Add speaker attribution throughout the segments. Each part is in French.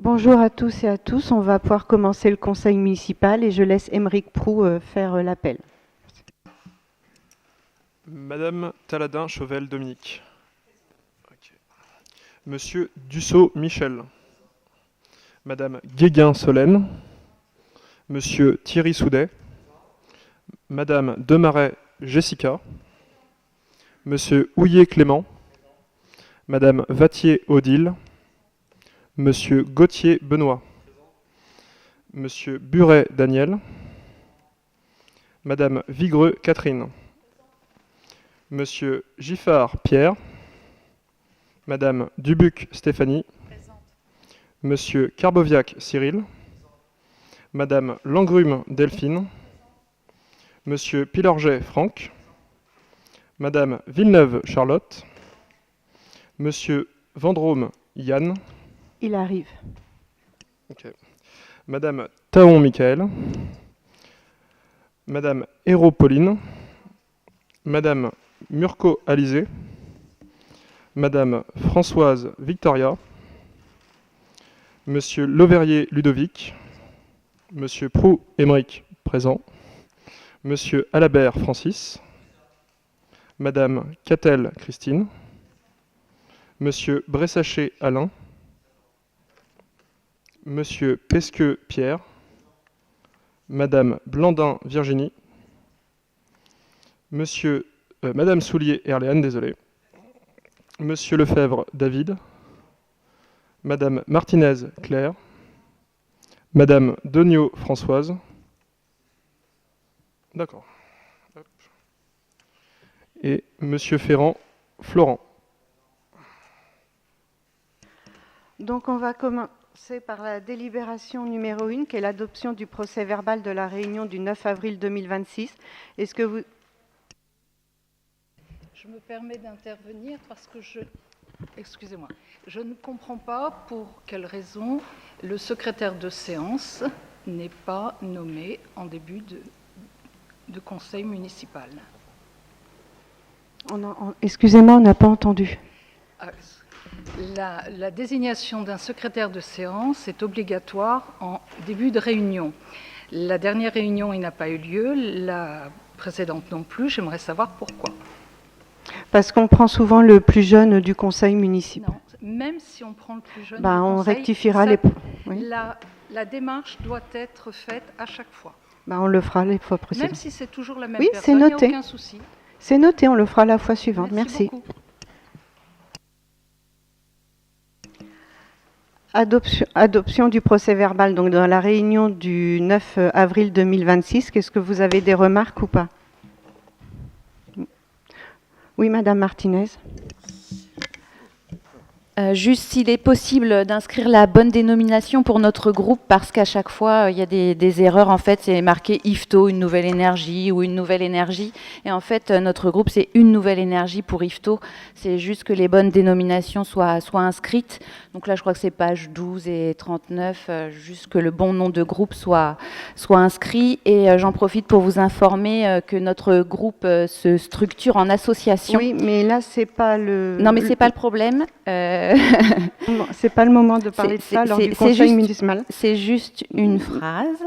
Speaker 1: Bonjour à tous et à tous. On va pouvoir commencer le conseil municipal et je laisse Émeric Proux faire l'appel.
Speaker 2: Madame Taladin Chauvel Dominique. Ok. Monsieur Dussault Michel. Madame Guéguin Solène. Monsieur Thierry Soudet. Madame Demaret Jessica. Monsieur Houillet Clément. Madame Vattier Odile. Monsieur Gauthier Benoît. Monsieur Buret Daniel. Madame Vigreux Catherine. Monsieur Giffard Pierre. Madame Dubuc Stéphanie. Présente. Monsieur Carboviac Cyril. Madame Langrume Delphine. Monsieur Pilorget Franck. Madame Villeneuve Charlotte. Monsieur Vendôme Yann.
Speaker 1: Il arrive.
Speaker 2: Okay. Madame Taon Michael. Madame Hérault Pauline. Madame Murco Alizé. Madame Françoise Victoria. Monsieur Lauverrier Ludovic. Monsieur Proux Émeric présent. Monsieur Alabert Francis. Madame Cattel Christine. Monsieur Bressaché Alain. Monsieur Pesqueux Pierre. Madame Blandin Virginie. Madame Soulier Erléane, désolé. Monsieur Lefebvre David. Madame Martinez Claire. Madame Dognaud Françoise. D'accord. Et Monsieur Ferrand Florent.
Speaker 1: Donc on va commencer par la délibération numéro 1, qui est l'adoption du procès-verbal de la réunion du 9 avril 2026. Est-ce que vous...
Speaker 3: Je me permets d'intervenir parce que excusez-moi, je ne comprends pas pour quelle raison le secrétaire de séance n'est pas nommé en début de conseil municipal.
Speaker 1: Excusez-moi, on n'a pas entendu.
Speaker 3: La désignation d'un secrétaire de séance est obligatoire en début de réunion. La dernière réunion, il n'a pas eu lieu, la précédente non plus. J'aimerais savoir pourquoi.
Speaker 1: Parce qu'on prend souvent le plus jeune du conseil municipal.
Speaker 3: Non, même si on prend le plus jeune
Speaker 1: du on conseil, rectifiera les... Oui.
Speaker 3: La démarche doit être faite à chaque fois.
Speaker 1: On le fera les fois précédentes.
Speaker 3: Même si c'est toujours la même
Speaker 1: personne,
Speaker 3: c'est noté. Il n'y a aucun souci.
Speaker 1: C'est noté, on le fera la fois suivante. Merci. Adoption du procès-verbal. Donc dans la réunion du 9 avril 2026, qu'est-ce que vous avez des remarques ou pas? Oui, Madame Martinez.
Speaker 4: Juste s'il est possible d'inscrire la bonne dénomination pour notre groupe, parce qu'à chaque fois, il y a des erreurs. En fait, c'est marqué IFTO, une nouvelle énergie, ou une nouvelle énergie. Et en fait, notre groupe, c'est une nouvelle énergie pour IFTO. C'est juste que les bonnes dénominations soient inscrites. Donc là, je crois que c'est page 12 et 39, juste que le bon nom de groupe soit inscrit. Et j'en profite pour vous informer que notre groupe se structure en association.
Speaker 1: Oui, mais là, c'est pas le...
Speaker 4: Non, mais c'est pas le problème.
Speaker 1: C'est pas le moment de parler de ça lors du conseil municipal.
Speaker 4: C'est juste une phrase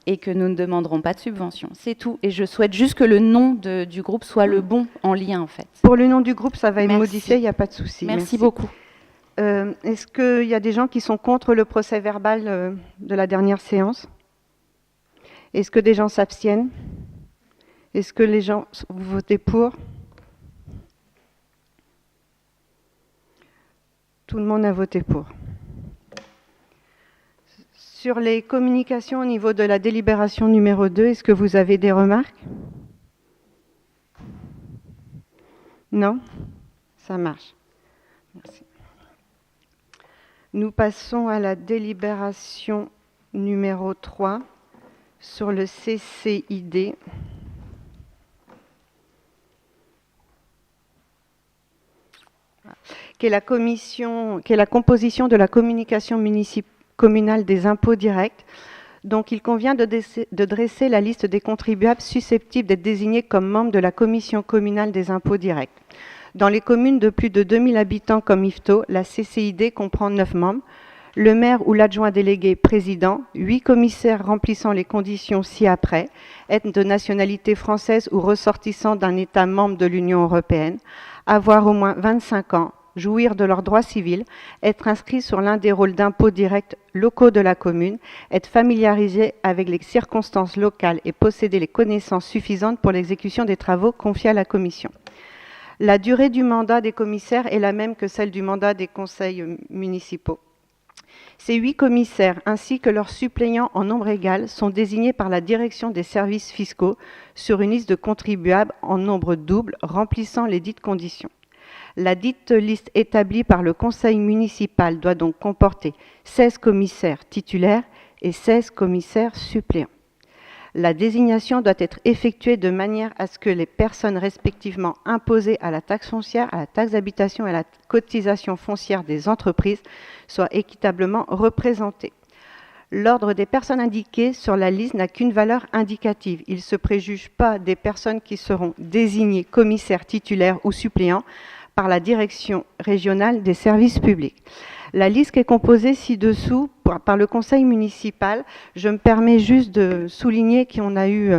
Speaker 4: et que nous ne demanderons pas de subvention. C'est tout. Et je souhaite juste que le nom du groupe soit le bon en lien, en fait.
Speaker 1: Pour le nom du groupe, ça va être modifié, il n'y a pas de souci.
Speaker 4: Merci beaucoup.
Speaker 1: Est-ce qu'il y a des gens qui sont contre le procès-verbal de la dernière séance? Est-ce que des gens s'abstiennent? Est-ce que les gens votent pour? Tout le monde a voté pour. Sur les communications au niveau de la délibération numéro 2, est-ce que vous avez des remarques? Non? Ça marche. Merci. Nous passons à la délibération numéro 3 sur le CCID. Qui est la composition de la communication communale des impôts directs. Donc, il convient de dresser la liste des contribuables susceptibles d'être désignés comme membres de la commission communale des impôts directs. Dans les communes de plus de 2000 habitants comme IFTO, la CCID comprend 9 membres. le maire ou l'adjoint délégué président, 8 commissaires remplissant les conditions ci-après, être de nationalité française ou ressortissant d'un État membre de l'Union européenne, avoir au moins 25 ans, jouir de leurs droits civils, être inscrit sur l'un des rôles d'impôts directs locaux de la commune, être familiarisé avec les circonstances locales et posséder les connaissances suffisantes pour l'exécution des travaux confiés à la commission. La durée du mandat des commissaires est la même que celle du mandat des conseils municipaux. Ces 8 commissaires, ainsi que leurs suppléants en nombre égal, sont désignés par la direction des services fiscaux sur une liste de contribuables en nombre double remplissant les dites conditions. La dite liste établie par le conseil municipal doit donc comporter 16 commissaires titulaires et 16 commissaires suppléants. La désignation doit être effectuée de manière à ce que les personnes respectivement imposées à la taxe foncière, à la taxe d'habitation et à la cotisation foncière des entreprises soient équitablement représentées. L'ordre des personnes indiquées sur la liste n'a qu'une valeur indicative. Il ne se préjuge pas des personnes qui seront désignées commissaires titulaires ou suppléants par la direction régionale des services publics. La liste qui est composée ci-dessous par le conseil municipal, je me permets juste de souligner qu'on a eu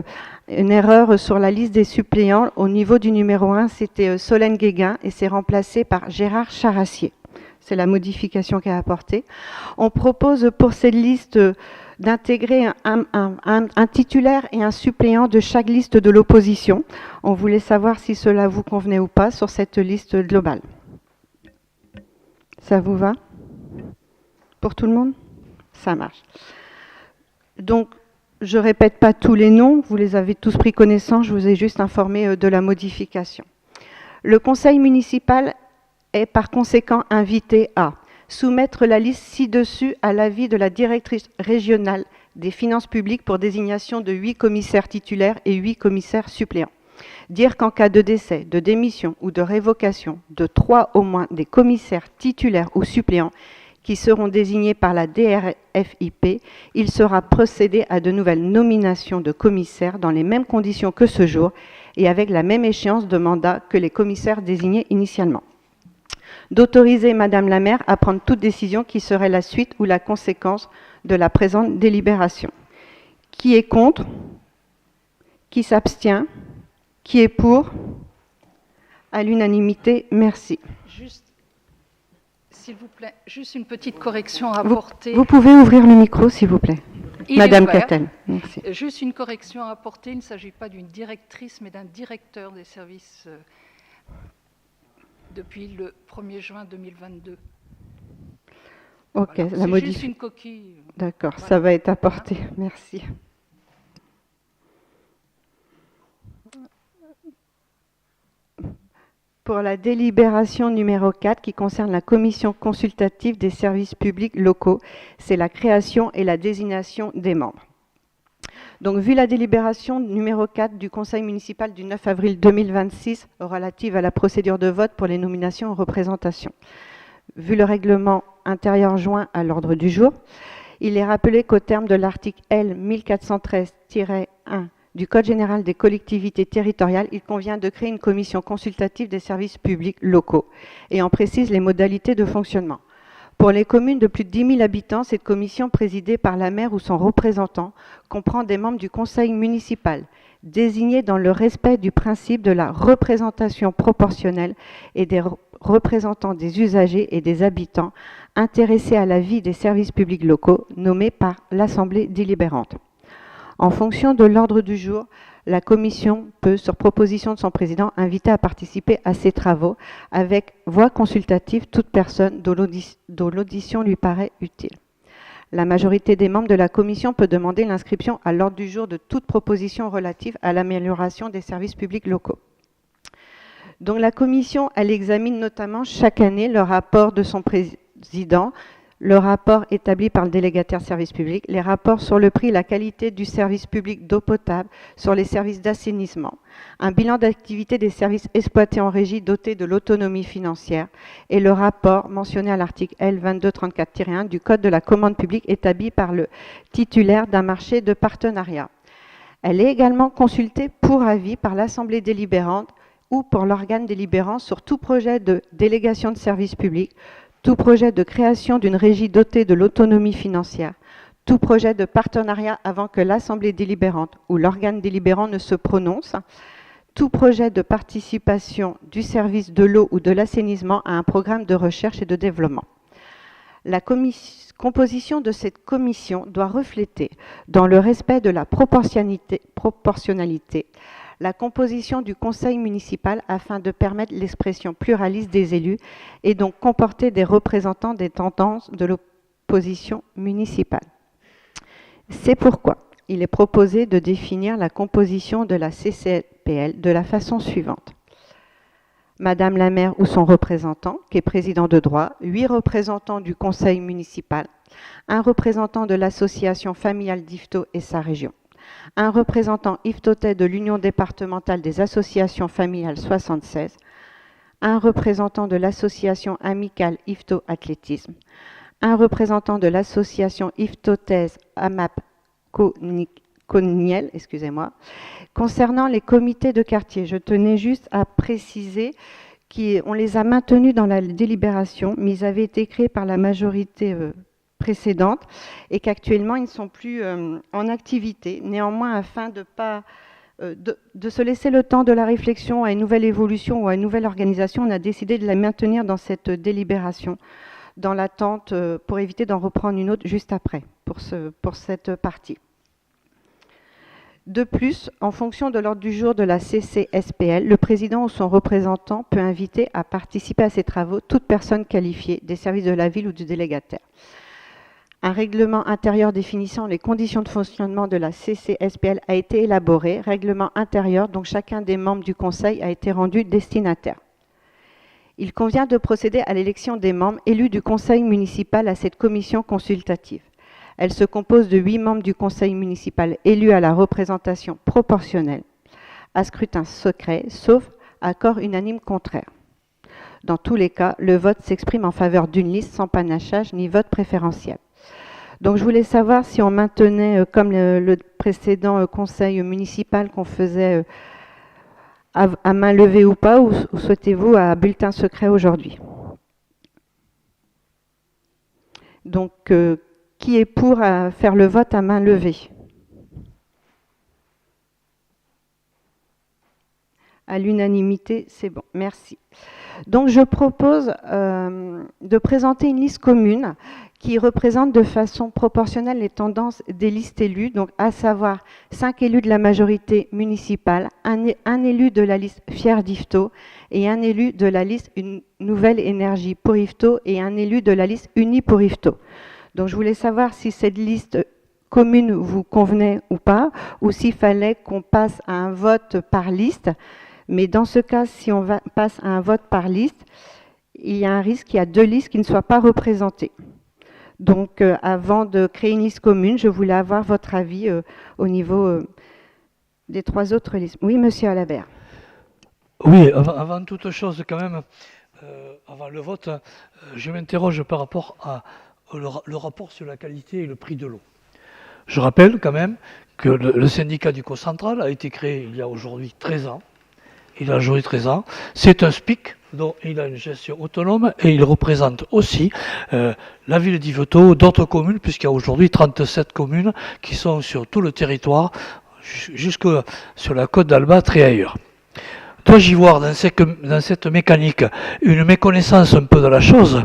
Speaker 1: une erreur sur la liste des suppléants. Au niveau du numéro 1, c'était Solène Guéguin et c'est remplacé par Gérard Charassier. C'est la modification qui est apportée. On propose pour cette liste d'intégrer un titulaire et un suppléant de chaque liste de l'opposition. On voulait savoir si cela vous convenait ou pas sur cette liste globale. Ça vous va ? Pour tout le monde ? Ça marche. Donc, je ne répète pas tous les noms, vous les avez tous pris connaissance, je vous ai juste informé de la modification. Le conseil municipal est par conséquent invité à soumettre la liste ci-dessus à l'avis de la directrice régionale des finances publiques pour désignation de 8 commissaires titulaires et 8 commissaires suppléants. Dire qu'en cas de décès, de démission ou de révocation de 3 au moins des commissaires titulaires ou suppléants qui seront désignés par la DRFIP, il sera procédé à de nouvelles nominations de commissaires dans les mêmes conditions que ce jour et avec la même échéance de mandat que les commissaires désignés initialement. D'autoriser Madame la maire à prendre toute décision qui serait la suite ou la conséquence de la présente délibération. Qui est contre ? Qui s'abstient ? Qui est pour ? À l'unanimité, merci.
Speaker 3: Juste, s'il vous plaît, juste une petite correction à apporter.
Speaker 1: Vous pouvez ouvrir le micro, s'il vous plaît. Madame Cattel, merci.
Speaker 3: Juste une correction à apporter. Il ne s'agit pas d'une directrice, mais d'un directeur des services depuis le 1er juin 2022.
Speaker 1: Ok,
Speaker 3: voilà.
Speaker 1: la
Speaker 3: C'est
Speaker 1: modification.
Speaker 3: juste une coquille.
Speaker 1: D'accord,
Speaker 3: Voilà.
Speaker 1: ça va être apporté. Merci. Pour la délibération numéro 4 qui concerne la commission consultative des services publics locaux, c'est la création et la désignation des membres. Donc, vu la délibération numéro 4 du Conseil municipal du 9 avril 2026 relative à la procédure de vote pour les nominations en représentation, vu le règlement intérieur joint à l'ordre du jour, il est rappelé qu'au terme de l'article L 1413-1 du Code général des collectivités territoriales, il convient de créer une commission consultative des services publics locaux et en précise les modalités de fonctionnement. Pour les communes de plus de 10 000 habitants, cette commission présidée par la maire ou son représentant comprend des membres du conseil municipal, désignés dans le respect du principe de la représentation proportionnelle et des représentants des usagers et des habitants intéressés à la vie des services publics locaux, nommés par l'Assemblée délibérante. En fonction de l'ordre du jour, la commission peut, sur proposition de son président, inviter à participer à ces travaux avec voix consultative toute personne dont l'audition lui paraît utile. La majorité des membres de la commission peut demander l'inscription à l'ordre du jour de toute proposition relative à l'amélioration des services publics locaux. Donc la commission, elle examine notamment chaque année le rapport de son président, le rapport établi par le délégataire service public, les rapports sur le prix et la qualité du service public d'eau potable, sur les services d'assainissement, un bilan d'activité des services exploités en régie dotés de l'autonomie financière et le rapport mentionné à l'article L 2234-1 du Code de la commande publique établi par le titulaire d'un marché de partenariat. Elle est également consultée pour avis par l'Assemblée délibérante ou pour l'organe délibérant sur tout projet de délégation de service public, tout projet de création d'une régie dotée de l'autonomie financière, tout projet de partenariat avant que l'Assemblée délibérante ou l'organe délibérant ne se prononce, tout projet de participation du service de l'eau ou de l'assainissement à un programme de recherche et de développement. La composition de cette commission doit refléter, dans le respect de la proportionnalité, la composition du conseil municipal afin de permettre l'expression pluraliste des élus et donc comporter des représentants des tendances de l'opposition municipale. C'est pourquoi il est proposé de définir la composition de la CCSPL de la façon suivante. Madame la maire ou son représentant, qui est président de droit, 8 représentants du conseil municipal, un représentant de l'association familiale d'Yvetot et sa région, un représentant yvetotais de l'Union départementale des associations familiales 76, un représentant de l'association amicale Yvetot Athlétisme, un représentant de l'association yvetotaise AMAP Coniel, Concernant les comités de quartier, je tenais juste à préciser qu'on les a maintenus dans la délibération, mais ils avaient été créés par la majorité précédente et qu'actuellement ils ne sont plus en activité. Néanmoins, afin de se laisser le temps de la réflexion à une nouvelle évolution ou à une nouvelle organisation, on a décidé de la maintenir dans cette délibération, dans l'attente pour éviter d'en reprendre une autre juste après, pour cette partie. De plus, en fonction de l'ordre du jour de la CCSPL, le président ou son représentant peut inviter à participer à ces travaux toute personne qualifiée des services de la ville ou du délégataire. Un règlement intérieur définissant les conditions de fonctionnement de la CCSPL a été élaboré, règlement intérieur dont chacun des membres du conseil a été rendu destinataire. Il convient de procéder à l'élection des membres élus du conseil municipal à cette commission consultative. Elle se compose de 8 membres du conseil municipal élus à la représentation proportionnelle, à scrutin secret, sauf accord unanime contraire. Dans tous les cas, le vote s'exprime en faveur d'une liste sans panachage ni vote préférentiel. Donc je voulais savoir si on maintenait, comme le précédent conseil municipal qu'on faisait à main levée ou pas, ou souhaitez-vous à bulletin secret aujourd'hui? Donc, qui est pour faire le vote à main levée? À l'unanimité, c'est bon, merci. Donc je propose de présenter une liste commune qui représente de façon proportionnelle les tendances des listes élues, donc à savoir 5 élus de la majorité municipale, un élu de la liste Fier d'Yvetot et un élu de la liste Une Nouvelle Énergie pour Yvetot et un élu de la liste Unis pour Yvetot. Donc je voulais savoir si cette liste commune vous convenait ou pas, ou s'il fallait qu'on passe à un vote par liste. Mais dans ce cas, si on passe à un vote par liste, il y a un risque qu'il y a 2 listes qui ne soient pas représentées. Donc avant de créer une liste commune, je voulais avoir votre avis au niveau des 3 autres listes. Oui, monsieur Alabert.
Speaker 5: Oui, avant toute chose quand même, avant le vote, je m'interroge par rapport à le rapport sur la qualité et le prix de l'eau. Je rappelle quand même que le syndicat du Concentral a été créé il y a aujourd'hui 13 ans. Il a aujourd'hui 13 ans. C'est un SPIC dont il a une gestion autonome et il représente aussi la ville d'Yvetot, d'autres communes, puisqu'il y a aujourd'hui 37 communes qui sont sur tout le territoire, jusque sur la côte d'Albâtre et ailleurs. Dois-je y voir dans cette mécanique une méconnaissance un peu de la chose,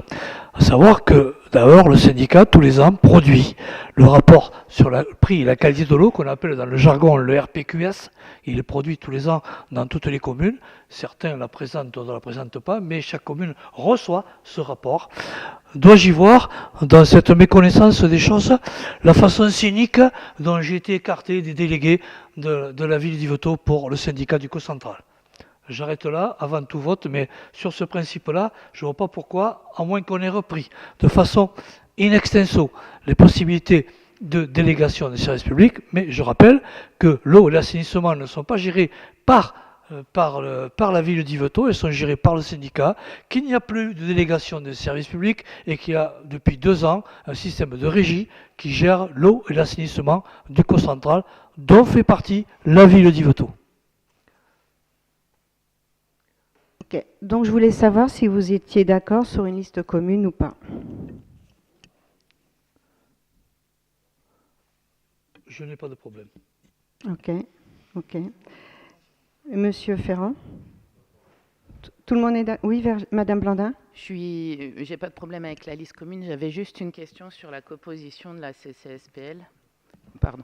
Speaker 5: à savoir que d'abord le syndicat tous les ans produit le rapport sur le prix et la qualité de l'eau qu'on appelle dans le jargon le RPQS. Il est produit tous les ans dans toutes les communes. Certains la présentent, d'autres ne la présentent pas, mais chaque commune reçoit ce rapport. Dois-je y voir dans cette méconnaissance des choses la façon cynique dont j'ai été écarté des délégués de la ville d'Yvetot pour le syndicat du Concentral? J'arrête là, avant tout vote, mais sur ce principe-là, je ne vois pas pourquoi, à moins qu'on ait repris de façon in extenso les possibilités de délégation des services publics, mais je rappelle que l'eau et l'assainissement ne sont pas gérés par la ville d'Yvetot, elles sont gérées par le syndicat, qu'il n'y a plus de délégation des services publics et qu'il y a depuis 2 ans un système de régie qui gère l'eau et l'assainissement du Concentral, dont fait partie la ville d'Yvetot.
Speaker 1: Ok, donc je voulais savoir si vous étiez d'accord sur une liste commune ou pas.
Speaker 5: Je n'ai pas de problème.
Speaker 1: Ok, ok. Monsieur Ferrand? Tout le monde est d'accord? Oui, Madame Blandin?
Speaker 6: J'ai pas de problème avec la liste commune. J'avais juste une question sur la composition de la CCSPL. Pardon.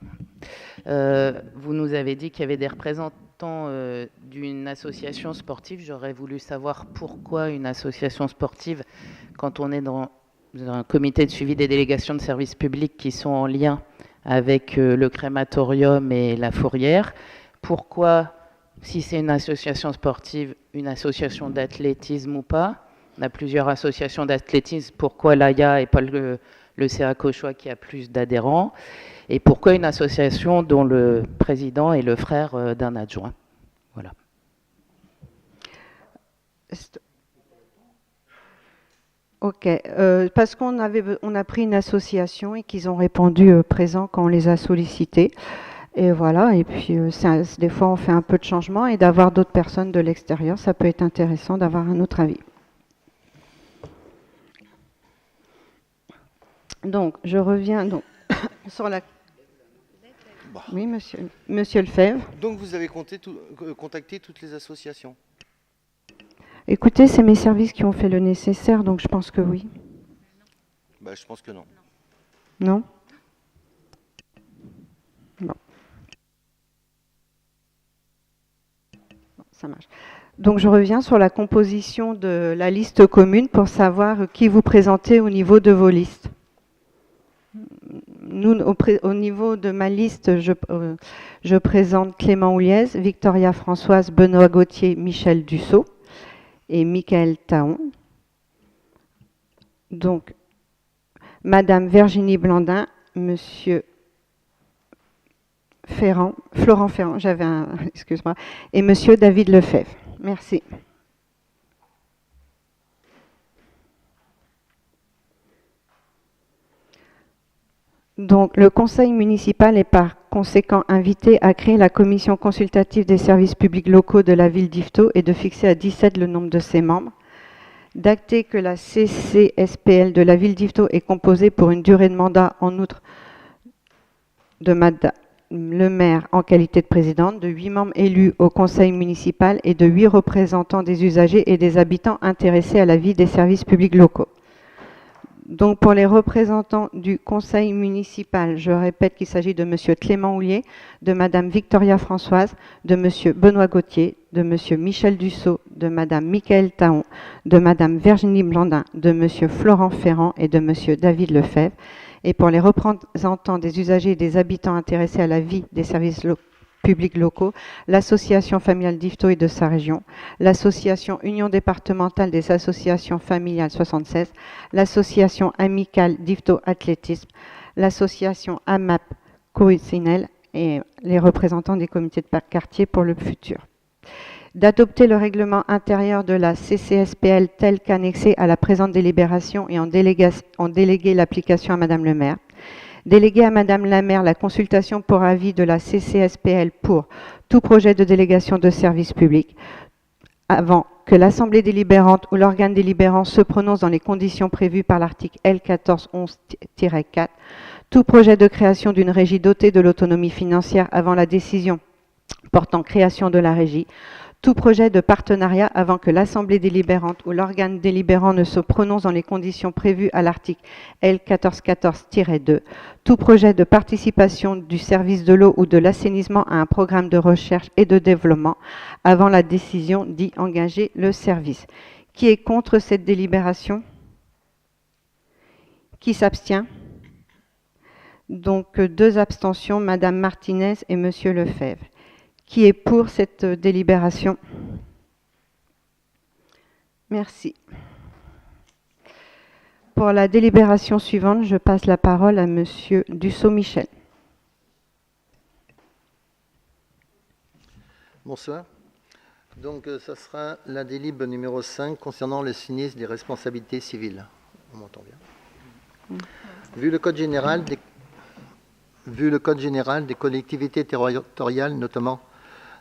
Speaker 6: Vous nous avez dit qu'il y avait des représentants d'une association sportive. J'aurais voulu savoir pourquoi une association sportive, quand on est dans un comité de suivi des délégations de services publics qui sont en lien avec le crématorium et la fourrière. Pourquoi, si c'est une association sportive, une association d'athlétisme ou pas? On a plusieurs associations d'athlétisme. Pourquoi l'AIA et pas le CA Cauchois qui a plus d'adhérents? Et pourquoi une association dont le président est le frère d'un adjoint? Voilà.
Speaker 1: Ok, parce qu'on a pris une association et qu'ils ont répondu présent quand on les a sollicités. Et voilà, et puis des fois on fait un peu de changement et d'avoir d'autres personnes de l'extérieur, ça peut être intéressant d'avoir un autre avis. Donc, je reviens donc sur la... Oui, monsieur Lefebvre.
Speaker 7: Donc vous avez contacté toutes les associations?
Speaker 1: Écoutez, c'est mes services qui ont fait le nécessaire, donc je pense que oui.
Speaker 7: Bah, je pense que non.
Speaker 1: Non? Bon. Bon, ça marche. Donc je reviens sur la composition de la liste commune pour savoir qui vous présentez au niveau de vos listes. Nous, au niveau de ma liste, je présente Clément Houliez, Victoria Françoise, Benoît Gauthier, Michel Dussault et Michael Taon. Donc, Madame Virginie Blandin, Monsieur Ferrand, Florent Ferrand, excuse-moi, et Monsieur David Lefebvre. Merci. Donc, le conseil municipal est par conséquent invité à créer la commission consultative des services publics locaux de la ville d'Yvetot et de fixer à 17 le nombre de ses membres. D'acter que la CCSPL de la ville d'Yvetot est composée pour une durée de mandat, en outre de Madame le maire en qualité de présidente, de 8 membres élus au conseil municipal et de 8 représentants des usagers et des habitants intéressés à la vie des services publics locaux. Donc pour les représentants du conseil municipal, je répète qu'il s'agit de Monsieur Clément Houlier, de Madame Victoria Françoise, de Monsieur Benoît Gauthier, de Monsieur Michel Dussault, de Madame Michael Taon, de Madame Virginie Blandin, de Monsieur Florent Ferrand et de Monsieur David Lefebvre. Et pour les représentants des usagers et des habitants intéressés à la vie des services publics locaux, l'association familiale d'Yvetot et de sa région, l'association Union départementale des associations familiales 76, l'association amicale d'Yvetot Athlétisme, l'association AMAP Coïcinel et les représentants des comités de quartier pour le futur. D'adopter le règlement intérieur de la CCSPL tel qu'annexé à la présente délibération et en déléguer l'application à Madame le maire. Déléguer à Madame la maire la consultation pour avis de la CCSPL pour tout projet de délégation de service public avant que l'Assemblée délibérante ou l'organe délibérant se prononce dans les conditions prévues par l'article L 1411-4, tout projet de création d'une régie dotée de l'autonomie financière avant la décision portant création de la régie, tout projet de partenariat avant que l'Assemblée délibérante ou l'organe délibérant ne se prononce dans les conditions prévues à l'article L 1414-2, tout projet de participation du service de l'eau ou de l'assainissement à un programme de recherche et de développement avant la décision d'y engager le service. Qui est contre cette délibération? Qui s'abstient? Donc 2 abstentions, Madame Martinez et Monsieur Lefebvre. Qui est pour cette délibération? Merci. Pour la délibération suivante, je passe la parole à Monsieur Dussault-Michel.
Speaker 7: Bonsoir. Donc, ça sera la délib numéro 5 concernant le sinistre des responsabilités civiles. On m'entend bien. Vu le Code général des collectivités territoriales, notamment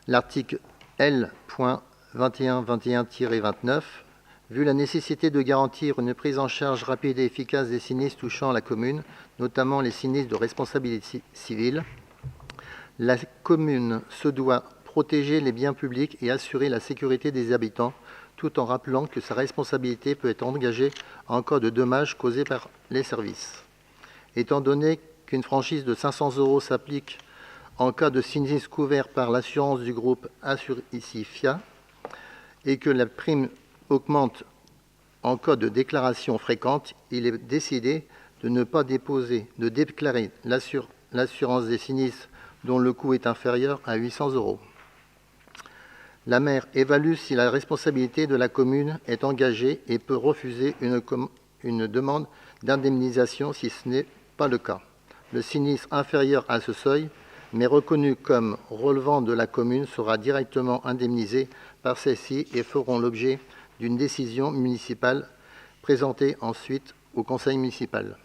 Speaker 7: l'article L.21 2121-29, vu la nécessité de garantir une prise en charge rapide et efficace des sinistres touchant la commune, notamment les sinistres de responsabilité civile, la commune se doit protéger les biens publics et assurer la sécurité des habitants, tout en rappelant que sa responsabilité peut être engagée en cas de dommages causés par les services. Étant donné qu'une franchise de 500 € s'applique en cas de sinistre couvert par l'assurance du groupe Assur-ICI-FIA et que la prime augmente en cas de déclaration fréquente, il est décidé de ne pas déclarer l'assurance des sinistres dont le coût est inférieur à 800 €. La maire évalue si la responsabilité de la commune est engagée et peut refuser une demande d'indemnisation si ce n'est pas le cas. Le sinistre inférieur à ce seuil, mais reconnu comme relevant de la commune, sera directement indemnisé par celle-ci et feront l'objet d'une décision municipale présentée ensuite au conseil municipal.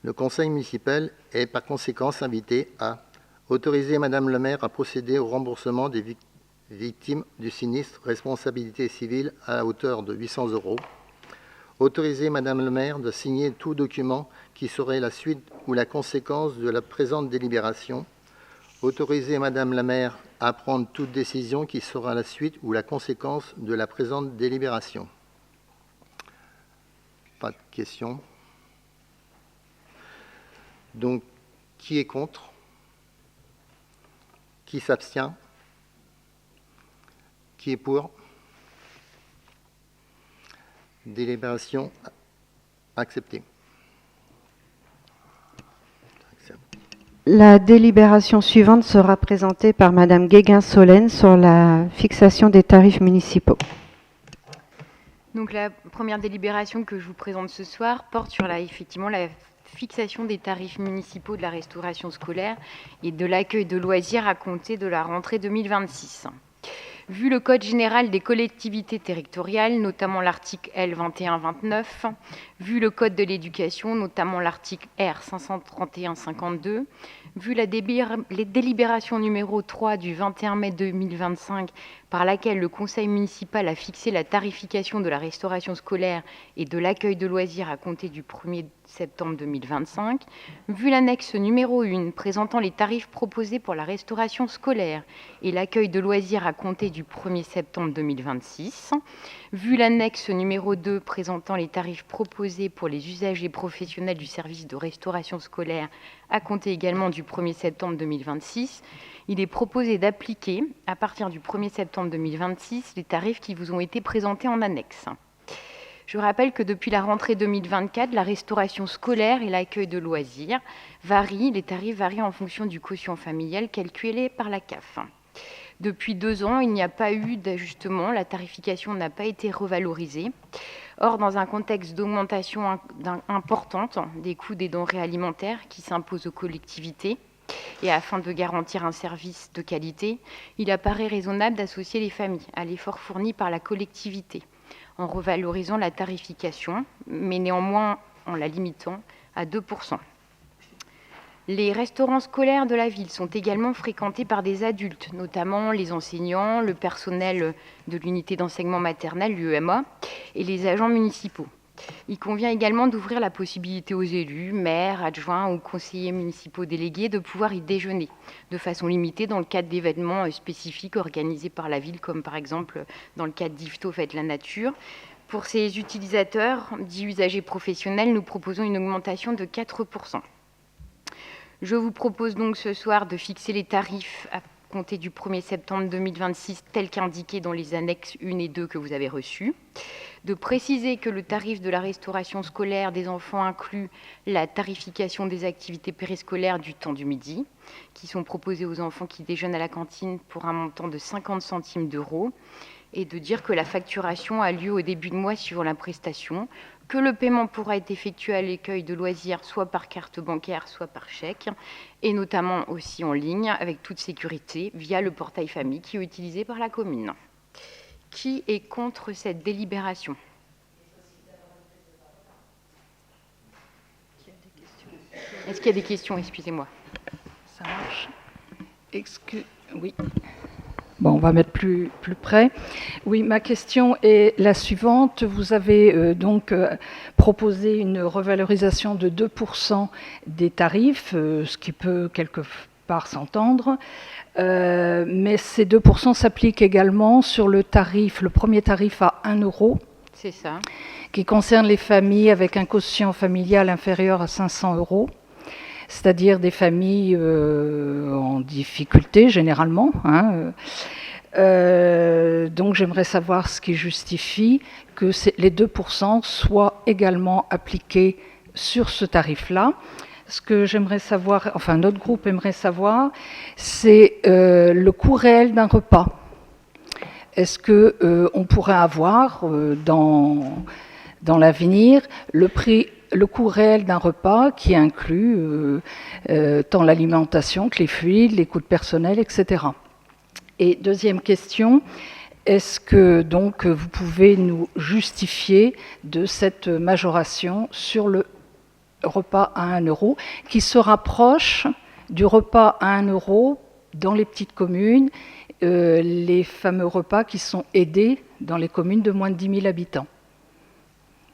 Speaker 7: Le conseil municipal est par conséquent invité à autoriser Madame le maire à procéder au remboursement des victimes du sinistre responsabilité civile à hauteur de 800 €. Autoriser Madame le maire de signer tout document qui serait la suite ou la conséquence de la présente délibération. Autoriser Madame la maire à prendre toute décision qui sera la suite ou la conséquence de la présente délibération. Pas de questions. Donc, qui est contre? Qui s'abstient? Qui est pour? Délibération acceptée.
Speaker 1: La délibération suivante sera présentée par Madame Guéguin-Solène sur la fixation des tarifs municipaux.
Speaker 8: Donc la première délibération que je vous présente ce soir porte sur effectivement la fixation des tarifs municipaux de la restauration scolaire et de l'accueil de loisirs à compter de la rentrée 2026. Vu le Code général des collectivités territoriales, notamment l'article L 2129, vu le Code de l'éducation, notamment l'article R 531-52, vu la délibération numéro 3 du 21 mai 2025, par laquelle le conseil municipal a fixé la tarification de la restauration scolaire et de l'accueil de loisirs à compter du 1er septembre 2025, vu l'annexe numéro 1 présentant les tarifs proposés pour la restauration scolaire et l'accueil de loisirs à compter du 1er septembre 2026, vu l'annexe numéro 2 présentant les tarifs proposés pour les usagers professionnels du service de restauration scolaire à compter également du 1er septembre 2026, il est proposé d'appliquer, à partir du 1er septembre 2026, les tarifs qui vous ont été présentés en annexe. Je rappelle que depuis la rentrée 2024, la restauration scolaire et l'accueil de loisirs les tarifs varient en fonction du quotient familial calculé par la CAF. Depuis 2 ans, il n'y a pas eu d'ajustement, la tarification n'a pas été revalorisée. Or, dans un contexte d'augmentation importante des coûts des denrées alimentaires qui s'imposent aux collectivités, et afin de garantir un service de qualité, il apparaît raisonnable d'associer les familles à l'effort fourni par la collectivité, en revalorisant la tarification, mais néanmoins en la limitant à 2%. Les restaurants scolaires de la ville sont également fréquentés par des adultes, notamment les enseignants, le personnel de l'unité d'enseignement maternel, l'UEMA, et les agents municipaux. Il convient également d'ouvrir la possibilité aux élus, maires, adjoints ou conseillers municipaux délégués de pouvoir y déjeuner de façon limitée dans le cadre d'événements spécifiques organisés par la ville, comme par exemple dans le cadre d'IFTO Fête la Nature. Pour ces utilisateurs, dits usagers professionnels, nous proposons une augmentation de 4%. Je vous propose donc ce soir de fixer les tarifs à compter du 1er septembre 2026 tels qu'indiqués dans les annexes 1 et 2 que vous avez reçues, de préciser que le tarif de la restauration scolaire des enfants inclut la tarification des activités périscolaires du temps du midi, qui sont proposées aux enfants qui déjeunent à la cantine pour un montant de 50 centimes d'euros, et de dire que la facturation a lieu au début de mois suivant la prestation, que le paiement pourra être effectué à l'accueil de loisirs soit par carte bancaire, soit par chèque, et notamment aussi en ligne, avec toute sécurité, via le portail famille qui est utilisé par la commune. Qui est contre cette délibération? Est-ce qu'il y a des questions? Excusez-moi.
Speaker 3: Ça marche. Oui. Bon, on va mettre plus près. Oui, ma question est la suivante. Vous avez proposé une revalorisation de 2% des tarifs, ce qui peut quelque part s'entendre. Mais ces 2% s'appliquent également sur le premier tarif à 1 euro.
Speaker 8: C'est ça.
Speaker 3: Qui concerne les familles avec un quotient familial inférieur à 500 euros. C'est-à-dire des familles en difficulté généralement. Donc j'aimerais savoir ce qui justifie que les 2% soient également appliqués sur ce tarif-là. Ce que j'aimerais savoir, enfin notre groupe aimerait savoir, c'est le coût réel d'un repas. Est-ce qu'on pourrait avoir dans l'avenir le coût réel d'un repas qui inclut tant l'alimentation que les fluides, les coûts de personnel, etc. Et deuxième question, est-ce que donc vous pouvez nous justifier de cette majoration sur le repas à 1 euro qui se rapproche du repas à 1 euro dans les petites communes, les fameux repas qui sont aidés dans les communes de moins de 10 000 habitants.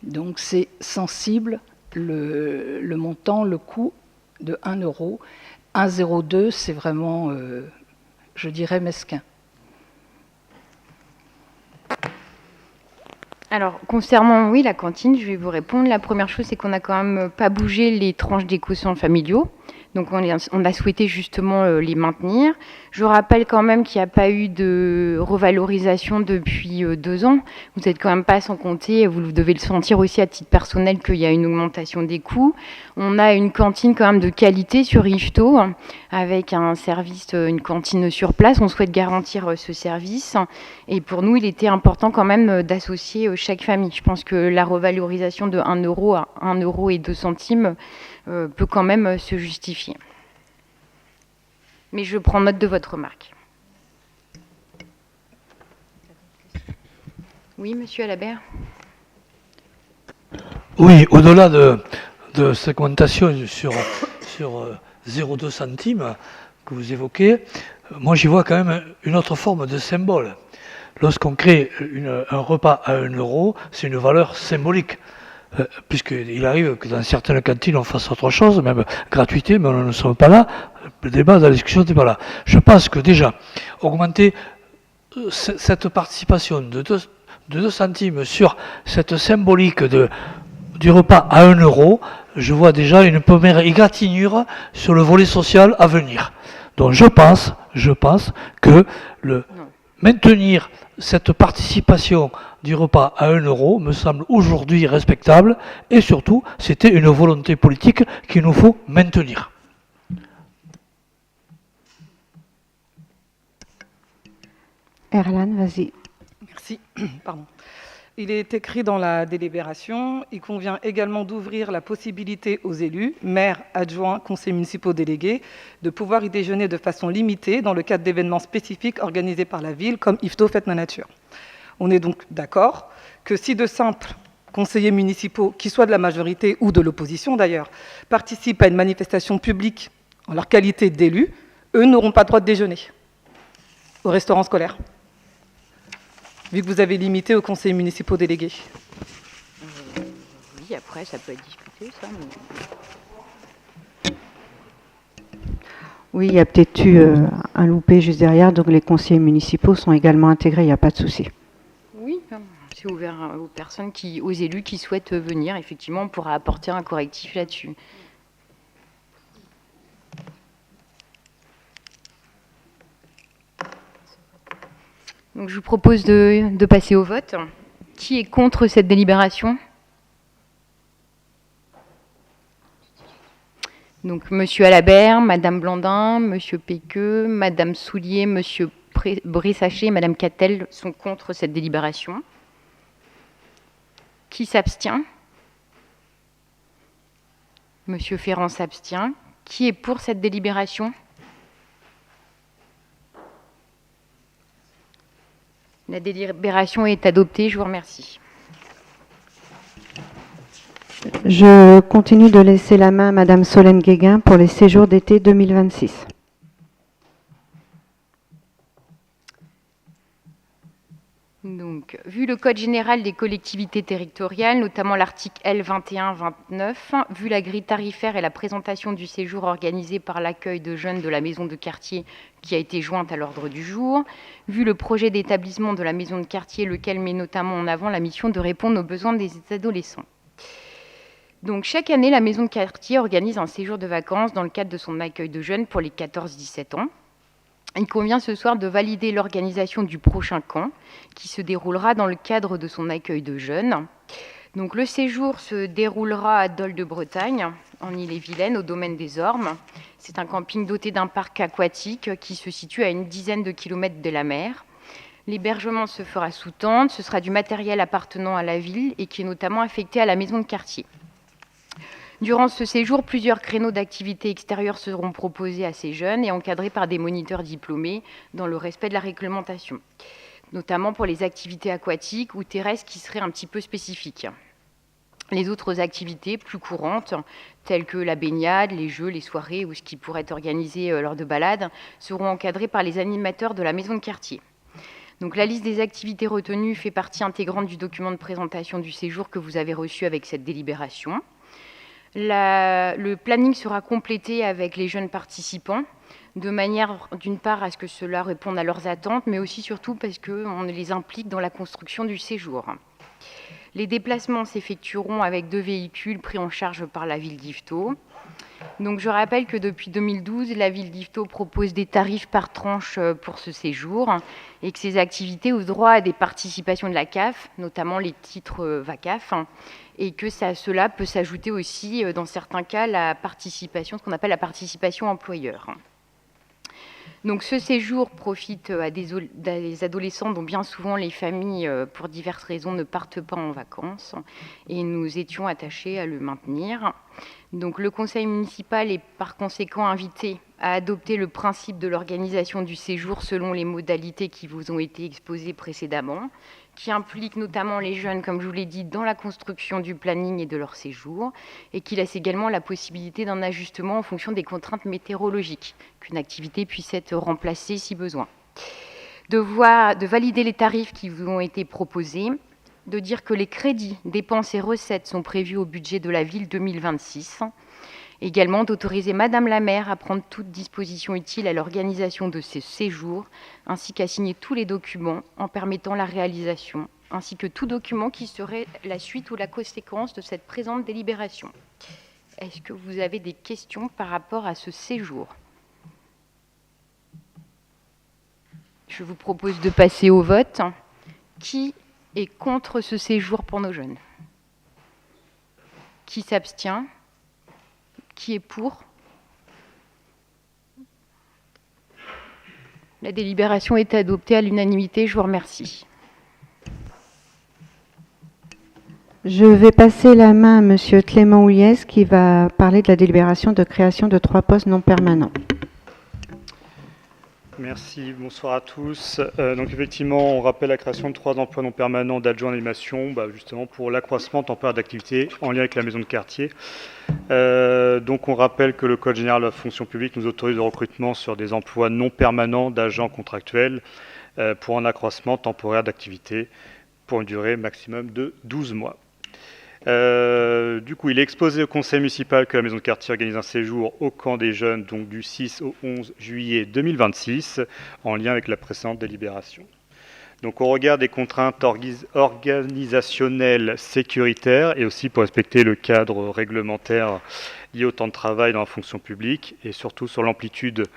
Speaker 3: Donc c'est sensible le montant, le coût de 1 euro. 1,02, c'est vraiment, je dirais, mesquin.
Speaker 8: Alors, concernant, oui, la cantine, je vais vous répondre. La première chose, c'est qu'on n'a quand même pas bougé les tranches des quotients familiaux. Donc, on a souhaité justement les maintenir. Je rappelle quand même qu'il n'y a pas eu de revalorisation depuis 2 ans. Vous n'êtes quand même pas sans compter, vous devez le sentir aussi à titre personnel, qu'il y a une augmentation des coûts. On a une cantine quand même de qualité sur Yvetot, avec un service, une cantine sur place. On souhaite garantir ce service. Et pour nous, il était important quand même d'associer chaque famille. Je pense que la revalorisation de 1 euro à 1 euro et 2 centimes peut quand même se justifier. Mais je prends note de votre remarque. Oui, monsieur Alabert.
Speaker 5: Oui, au-delà de cette augmentation sur 0,2 centimes que vous évoquez, moi j'y vois quand même une autre forme de symbole. Lorsqu'on crée un repas à 1 euro, c'est une valeur symbolique. Puisqu'il arrive que dans certaines cantines on fasse autre chose, même gratuité, mais nous ne sommes pas là, le débat, la discussion n'est pas là. Je pense que déjà, augmenter cette participation de 2 centimes sur cette symbolique du repas à 1 euro, je vois déjà une première égratignure sur le volet social à venir. Donc je pense que maintenir cette participation du repas à 1 euro me semble aujourd'hui respectable et surtout, c'était une volonté politique qu'il nous faut maintenir.
Speaker 1: Erlan, vas-y.
Speaker 9: Merci. Pardon. Il est écrit dans la délibération, il convient également d'ouvrir la possibilité aux élus, maires, adjoints, conseillers municipaux délégués, de pouvoir y déjeuner de façon limitée dans le cadre d'événements spécifiques organisés par la ville, comme Yvetot Fête la Nature. On est donc d'accord que si de simples conseillers municipaux, qui soient de la majorité ou de l'opposition d'ailleurs, participent à une manifestation publique en leur qualité d'élus, eux n'auront pas droit de déjeuner au restaurant scolaire, vu que vous avez limité aux conseillers municipaux délégués.
Speaker 8: Oui, après, ça peut être discuté, ça. Mais...
Speaker 1: Oui, il y a peut-être eu un loupé juste derrière, donc les conseillers municipaux sont également intégrés, il n'y a pas de souci.
Speaker 8: Oui, c'est ouvert aux personnes, aux élus qui souhaitent venir. Effectivement, on pourra apporter un correctif là-dessus. Donc, je vous propose de passer au vote. Qui est contre cette délibération ? Donc, Monsieur Alabert, Madame Blandin, Monsieur Péqueux, Madame Soulier, Monsieur Brissaché et Madame Cattel sont contre cette délibération. Qui s'abstient ? Monsieur Ferrand s'abstient. Qui est pour cette délibération ? La délibération est adoptée. Je vous remercie.
Speaker 1: Je continue de laisser la main à Madame Solène Guéguin pour les séjours d'été 2026.
Speaker 8: Donc, vu le Code général des collectivités territoriales, notamment l'article L2129, vu la grille tarifaire et la présentation du séjour organisé par l'accueil de jeunes de la maison de quartier qui a été jointe à l'ordre du jour, vu le projet d'établissement de la maison de quartier, lequel met notamment en avant la mission de répondre aux besoins des adolescents. Donc, chaque année, la maison de quartier organise un séjour de vacances dans le cadre de son accueil de jeunes pour les 14-17 ans. Il convient ce soir de valider l'organisation du prochain camp qui se déroulera dans le cadre de son accueil de jeunes. Donc, le séjour se déroulera à Dol de Bretagne, en Ille-et-Vilaine, au domaine des Ormes. C'est un camping doté d'un parc aquatique qui se situe à une dizaine de kilomètres de la mer. L'hébergement se fera sous tente. Ce sera du matériel appartenant à la ville et qui est notamment affecté à la maison de quartier. Durant ce séjour, plusieurs créneaux d'activités extérieures seront proposés à ces jeunes et encadrés par des moniteurs diplômés dans le respect de la réglementation, notamment pour les activités aquatiques ou terrestres qui seraient un petit peu spécifiques. Les autres activités plus courantes, telles que la baignade, les jeux, les soirées ou ce qui pourrait être organisé lors de balades, seront encadrés par les animateurs de la maison de quartier. Donc, la liste des activités retenues fait partie intégrante du document de présentation du séjour que vous avez reçu avec cette délibération. Le planning sera complété avec les jeunes participants, de manière d'une part à ce que cela réponde à leurs attentes, mais aussi surtout parce qu'on les implique dans la construction du séjour. Les déplacements s'effectueront avec 2 véhicules pris en charge par la ville d'Yvetot. Donc, je rappelle que depuis 2012, la ville d'Yvetot propose des tarifs par tranche pour ce séjour et que ces activités ouvrent droit à des participations de la CAF, notamment les titres VACAF, et que cela peut s'ajouter aussi, dans certains cas, la participation, ce qu'on appelle la participation employeur. Donc, ce séjour profite à des adolescents dont bien souvent les familles, pour diverses raisons, ne partent pas en vacances, et nous étions attachés à le maintenir. Donc, le conseil municipal est par conséquent invité à adopter le principe de l'organisation du séjour selon les modalités qui vous ont été exposées précédemment, qui implique notamment les jeunes, comme je vous l'ai dit, dans la construction du planning et de leur séjour, et qui laisse également la possibilité d'un ajustement en fonction des contraintes météorologiques, qu'une activité puisse être remplacée si besoin. De valider les tarifs qui vous ont été proposés, de dire que les crédits, dépenses et recettes sont prévus au budget de la ville 2026, également d'autoriser Madame la maire à prendre toute disposition utile à l'organisation de ces séjours, ainsi qu'à signer tous les documents en permettant la réalisation, ainsi que tout document qui serait la suite ou la conséquence de cette présente délibération. Est-ce que vous avez des questions par rapport à ce séjour ? Je vous propose de passer au vote. Qui est contre ce séjour pour nos jeunes ? Qui s'abstient ? Qui est pour ? La délibération est adoptée à l'unanimité. Je vous remercie.
Speaker 1: Je vais passer la main à Monsieur Clément Houliès qui va parler de la délibération de création de 3 postes non permanents.
Speaker 10: Merci, bonsoir à tous. Donc effectivement, on rappelle la création de 3 emplois non permanents d'adjoints d'animation, justement pour l'accroissement temporaire d'activité en lien avec la maison de quartier. Donc on rappelle que le Code général de la fonction publique nous autorise le recrutement sur des emplois non permanents d'agents contractuels pour un accroissement temporaire d'activité pour une durée maximum de 12 mois. Du coup, il est exposé au conseil municipal que la maison de quartier organise un séjour au camp des jeunes, donc du 6 au 11 juillet 2026, en lien avec la précédente délibération. Donc, au regard des contraintes organisationnelles sécuritaires et aussi pour respecter le cadre réglementaire lié au temps de travail dans la fonction publique et surtout sur l'amplitude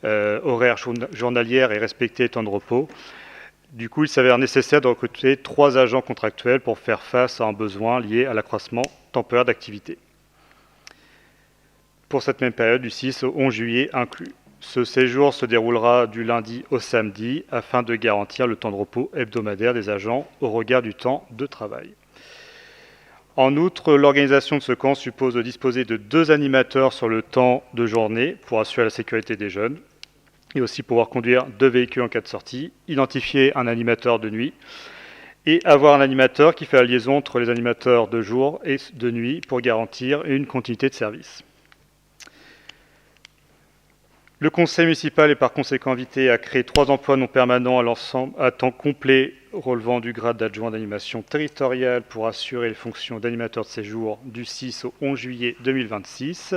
Speaker 10: horaire journalière et respecter les temps de repos, du coup, il s'avère nécessaire de recruter 3 agents contractuels pour faire face à un besoin lié à l'accroissement temporaire d'activité. Pour cette même période, du 6 au 11 juillet inclus. Ce séjour se déroulera du lundi au samedi afin de garantir le temps de repos hebdomadaire des agents au regard du temps de travail. En outre, l'organisation de ce camp suppose de disposer de 2 animateurs sur le temps de journée pour assurer la sécurité des jeunes, et aussi pouvoir conduire 2 véhicules en cas de sortie, identifier un animateur de nuit et avoir un animateur qui fait la liaison entre les animateurs de jour et de nuit pour garantir une continuité de service. Le conseil municipal est par conséquent invité à créer 3 emplois non permanents à temps complet relevant du grade d'adjoint d'animation territoriale pour assurer les fonctions d'animateur de séjour du 6 au 11 juillet 2026,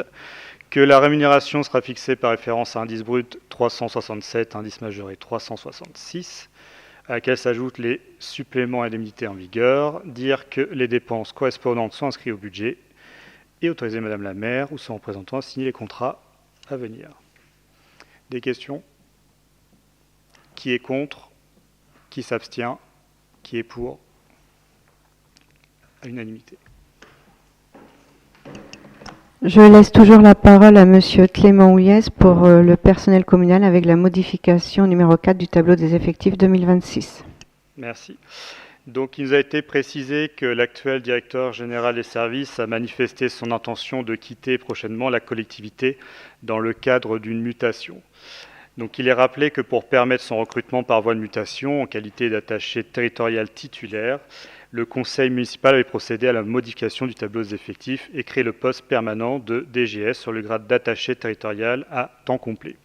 Speaker 10: que la rémunération sera fixée par référence à indice brut 367, indice majoré 366, à laquelle s'ajoutent les suppléments et indemnités en vigueur, dire que les dépenses correspondantes sont inscrites au budget et autoriser Madame la maire ou son représentant à signer les contrats à venir. Des questions? Qui est contre? Qui s'abstient? Qui est pour? À l'unanimité.
Speaker 1: Je laisse toujours la parole à Monsieur Clément Houliès pour le personnel communal avec la modification numéro 4 du tableau des effectifs 2026.
Speaker 10: Merci. Donc, il nous a été précisé que l'actuel directeur général des services a manifesté son intention de quitter prochainement la collectivité dans le cadre d'une mutation. Donc, il est rappelé que pour permettre son recrutement par voie de mutation en qualité d'attaché territorial titulaire, le conseil municipal avait procédé à la modification du tableau des effectifs et créé le poste permanent de DGS sur le grade d'attaché territorial à temps complet.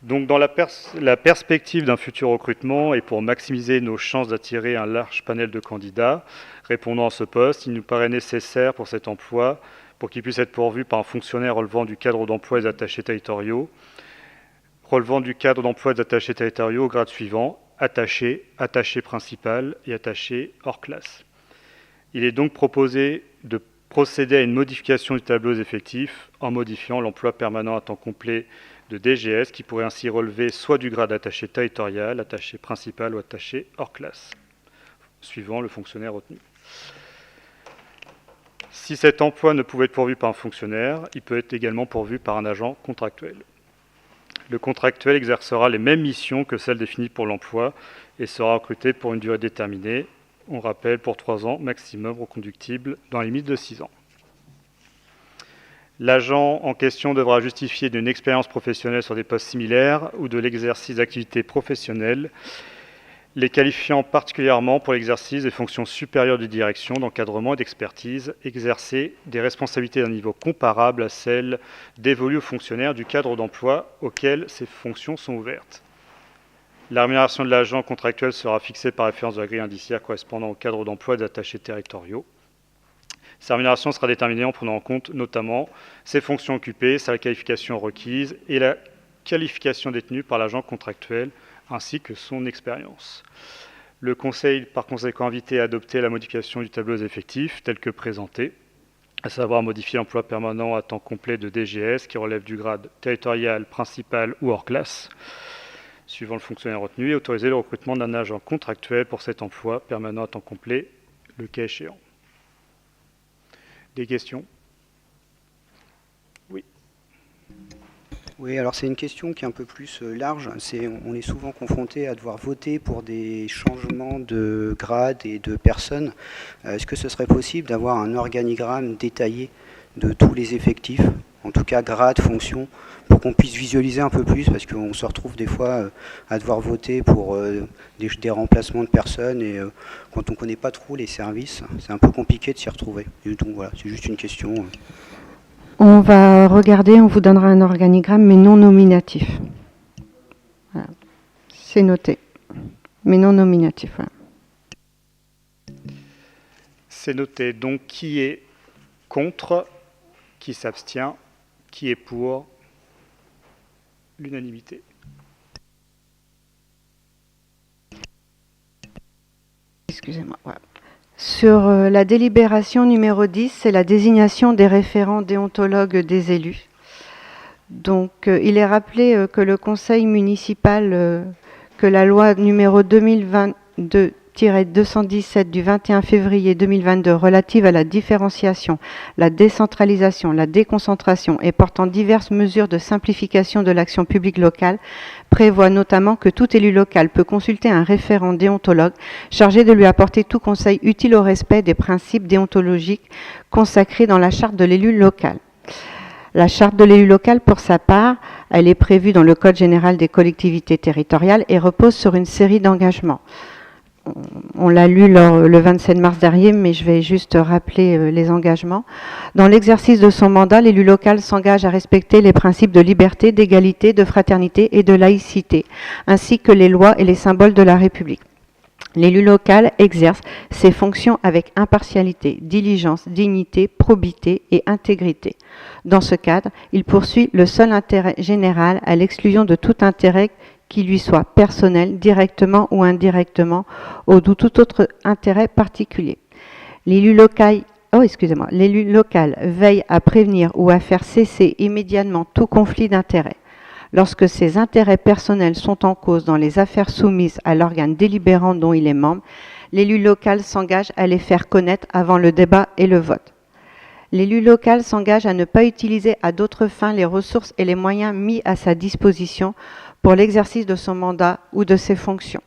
Speaker 10: Donc, dans la perspective d'un futur recrutement et pour maximiser nos chances d'attirer un large panel de candidats répondant à ce poste, il nous paraît nécessaire pour cet emploi, pour qu'il puisse être pourvu par un fonctionnaire relevant du cadre d'emploi des attachés territoriaux, relevant du cadre d'emploi des attachés territoriaux au grade suivant, attaché, attaché principal et attaché hors classe. Il est donc proposé de procéder à une modification du tableau des effectifs en modifiant l'emploi permanent à temps complet de DGS qui pourrait ainsi relever soit du grade attaché territorial, attaché principal ou attaché hors classe, suivant le fonctionnaire retenu. Si cet emploi ne pouvait être pourvu par un fonctionnaire, il peut être également pourvu par un agent contractuel. Le contractuel exercera les mêmes missions que celles définies pour l'emploi et sera recruté pour une durée déterminée, on rappelle pour 3 ans maximum reconductible dans les limites de 6 ans. L'agent en question devra justifier d'une expérience professionnelle sur des postes similaires ou de l'exercice d'activités professionnelles, les qualifiant particulièrement pour l'exercice des fonctions supérieures de direction, d'encadrement et d'expertise, exercer des responsabilités d'un niveau comparable à celles dévolues aux fonctionnaires du cadre d'emploi auquel ces fonctions sont ouvertes. La rémunération de l'agent contractuel sera fixée par référence de la grille indiciaire correspondant au cadre d'emploi des attachés territoriaux. Sa rémunération sera déterminée en prenant en compte notamment ses fonctions occupées, sa qualification requise et la qualification détenue par l'agent contractuel ainsi que son expérience. Le Conseil, par conséquent, invité à adopter la modification du tableau des effectifs tel que présenté, à savoir modifier l'emploi permanent à temps complet de DGS qui relève du grade territorial, principal ou hors classe, suivant le fonctionnaire retenu, et autoriser le recrutement d'un agent contractuel pour cet emploi permanent à temps complet, le cas échéant. Des questions? Oui.
Speaker 11: Oui, alors c'est une question qui est un peu plus large. On est souvent confronté à devoir voter pour des changements de grade et de personnes. Est-ce que ce serait possible d'avoir un organigramme détaillé de tous les effectifs, en tout cas grade, fonction, pour qu'on puisse visualiser un peu plus, parce qu'on se retrouve des fois à devoir voter pour des remplacements de personnes, et quand on ne connaît pas trop les services, c'est un peu compliqué de s'y retrouver. Et donc voilà, c'est juste une question.
Speaker 1: On va regarder, on vous donnera un organigramme, mais non nominatif. Voilà. C'est noté, mais non nominatif. Voilà.
Speaker 10: C'est noté. Donc, qui est contre? Qui s'abstient? Qui est pour? L'unanimité.
Speaker 1: Excusez-moi. Voilà. Sur la délibération numéro 10, c'est la désignation des référents déontologues des élus. Donc, il est rappelé que le conseil municipal, que la loi numéro 2022-217 du 21 février 2022 relative à la différenciation, la décentralisation, la déconcentration et portant diverses mesures de simplification de l'action publique locale prévoit notamment que tout élu local peut consulter un référent déontologue chargé de lui apporter tout conseil utile au respect des principes déontologiques consacrés dans la charte de l'élu local. La charte de l'élu local, pour sa part, elle est prévue dans le Code général des collectivités territoriales et repose sur une série d'engagements. on l'a lu le 27 mars dernier, mais je vais juste rappeler les engagements. Dans l'exercice de son mandat, l'élu local s'engage à respecter les principes de liberté, d'égalité, de fraternité et de laïcité, ainsi que les lois et les symboles de la République. L'élu local exerce ses fonctions avec impartialité, diligence, dignité, probité et intégrité. Dans ce cadre, il poursuit le seul intérêt général à l'exclusion de tout intérêt qui lui soit personnel, directement ou indirectement, ou de tout autre intérêt particulier. L'élu local veille à prévenir ou à faire cesser immédiatement tout conflit d'intérêts. Lorsque ses intérêts personnels sont en cause dans les affaires soumises à l'organe délibérant dont il est membre, l'élu local s'engage à les faire connaître avant le débat et le vote. L'élu local s'engage à ne pas utiliser à d'autres fins les ressources et les moyens mis à sa disposition pour l'exercice de son mandat ou de ses fonctions.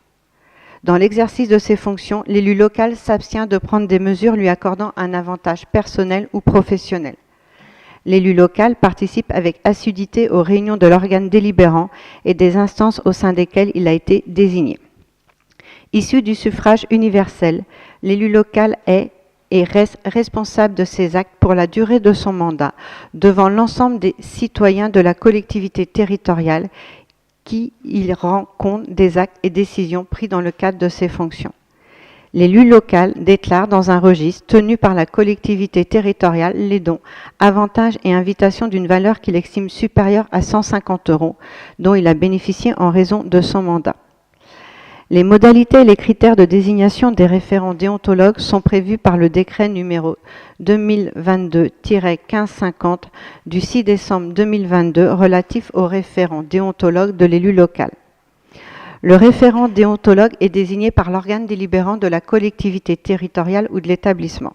Speaker 1: Dans l'exercice de ses fonctions, l'élu local s'abstient de prendre des mesures lui accordant un avantage personnel ou professionnel. L'élu local participe avec assiduité aux réunions de l'organe délibérant et des instances au sein desquelles il a été désigné. Issu du suffrage universel, l'élu local est et reste responsable de ses actes pour la durée de son mandat devant l'ensemble des citoyens de la collectivité territoriale qui il rend compte des actes et décisions pris dans le cadre de ses fonctions. L'élu local déclare dans un registre tenu par la collectivité territoriale les dons, avantages et invitations d'une valeur qu'il estime supérieure à 150 € dont il a bénéficié en raison de son mandat. Les modalités et les critères de désignation des référents déontologues sont prévus par le décret numéro 2022-1550 du 6 décembre 2022 relatif aux référents déontologues de l'élu local. Le référent déontologue est désigné par l'organe délibérant de la collectivité territoriale ou de l'établissement.